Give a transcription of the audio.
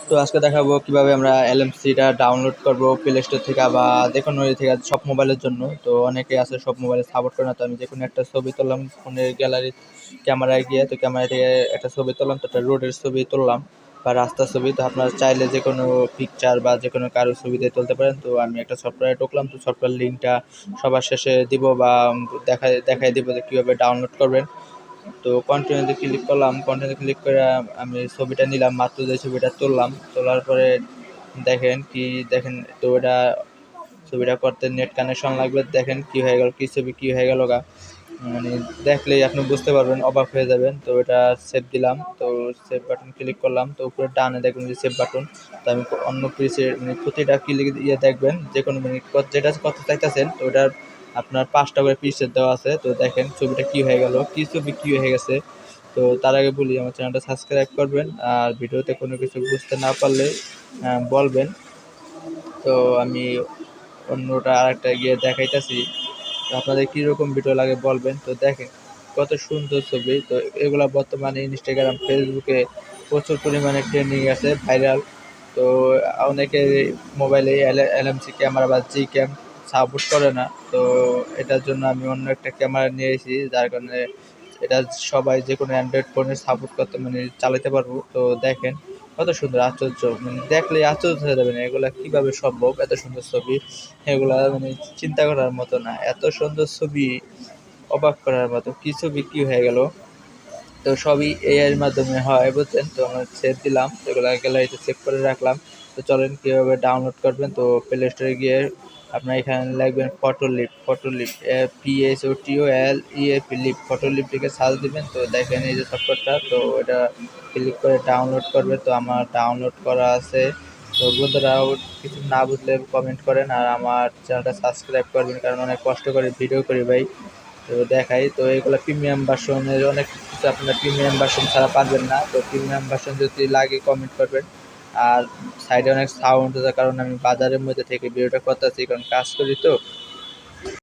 তো আজকে দেখাবো কিভাবে আমরা এলএমসিটা ডাউনলোড করব প্লে স্টোর থেকে বা যে কোনো ইয়ে থেকে সব মোবাইলের জন্য। তো অনেকে আছে সব মোবাইলে সাপোর্ট করে না, তো আমি যে কোনো একটা ছবি তুললাম ফোনের গ্যালারি ক্যামেরায় গিয়ে, তো ক্যামেরা থেকে একটা ছবি তুললাম, তো একটা রোডের ছবি তুললাম বা রাস্তার ছবি। তো আপনারা চাইলে যে কোনো পিকচার বা যে কোনো কারোর ছবি দিয়ে তুলতে পারেন। তো আমি একটা সফটওয়্যারে ঢুকলাম, তো সফটওয়্যার লিঙ্কটা সবার শেষে দিব বা দেখাই দিব যে কীভাবে ডাউনলোড করবেন। তো কন্টিনিউতে ক্লিক করলাম, কন্টিনিউতে ক্লিক করে আমি ছবিটা নিলাম, মাত্র যে ছবিটা তুললাম, তোলার পরে দেখেন তো এটা ছবিটা করতে নেট কানেকশন লাগবে। দেখেন কি হয়ে গেল, কি ছবি কি হয়ে গেল গা, মানে দেখলেই আপনি বুঝতে পারবেন, অবাক হয়ে যাবেন। তো এটা সেভ দিলাম, তো সেভ বাটন ক্লিক করলাম, তো উপরে ডানে দেখবেন যে সেভ বাটন। তো আমি অন্য পিসে মানে প্রতিটা ক্লিক দিয়ে দেখবেন যে কোনো মানে যেটা করতে চাইতেছেন, তো ওটার আপনার 5টা করে পিসের দেওয়া আছে। তো দেখেন ছবিটা কি হয়ে গেল, কি ছবি কি হয়ে গেছে। তো তার আগে বলি আমার চ্যানেলটা সাবস্ক্রাইব করবেন, আর ভিডিওতে কোনো কিছু বুঝতে না পারলে বলবেন। তো আমি অন্যটা আরেকটা গিয়ে দেখাইতেছি, তো আপনাদের কীরকম ভিডিও লাগে বলবেন। তো দেখেন কত সুন্দর ছবি। তো এগুলা বর্তমানে ইনস্টাগ্রাম ফেসবুকে প্রচুর পরিমাণে ট্রেন্ডিং আছে, ভাইরাল। তো অনেকে মোবাইলে এলএমসি ক্যামেরা বা জি ক্যাম সাপোর্ট করে না, তো এটার জন্য আমি অন্য একটা ক্যামেরা নিয়েছি, যার কারণে এটা সবাই যে কোনো অ্যান্ড্রয়েড ফোনে সাপোর্ট করতে মানে চালাতে পারবো। তো দেখেন কত সুন্দর, আশ্চর্য, মানে দেখলে আশ্চর্য হয়ে যাবেন এগুলা কিভাবে সম্ভব, এত সুন্দর ছবি। এগুলা মানে চিন্তা করার মতো না, এত সুন্দর ছবি, অবাক করার মতো। কি ছবি কি হয়ে গেল। তো সবই এআই এর মাধ্যমে হয়, বুঝছেন। তো আমরা সেভ দিলাম, এগুলো গ্যালারিতে সেভ করে রাখলাম। তো চলেন কীভাবে ডাউনলোড করবেন। তো প্লে স্টোরে গিয়ে আপনার এখানে লিখবেন ফটোলিপ PHOTOLEAP লিপ, ফটোলিপ লিখে সার্চ দিবেন। তো দেখেন এই যে সফটওয়্যারটা, তো এটা ক্লিক করে ডাউনলোড করবে। তো আমার ডাউনলোড করা আছে। তো বন্ধুরাও কিছু না বুঝলে কমেন্ট করেন, আর আমার চ্যানেলটা সাবস্ক্রাইব করবেন, কারণ অনেক কষ্ট করে ভিডিও করি ভাই। তো দেখাই, তো এগুলো প্রিমিয়াম ভার্সনের অনেক কিছু আপনারা প্রিমিয়াম ভার্সন ছাড়া পারবেন না। তো প্রিমিয়াম ভার্সন যদি লাগে কমেন্ট করবেন। আর সাইডে অনেক সাউন্ড হওয়ার কারণে আমি বাজারের মধ্যে থেকে ভিডিওটা করতেছি, কারণ কাজ করি তো।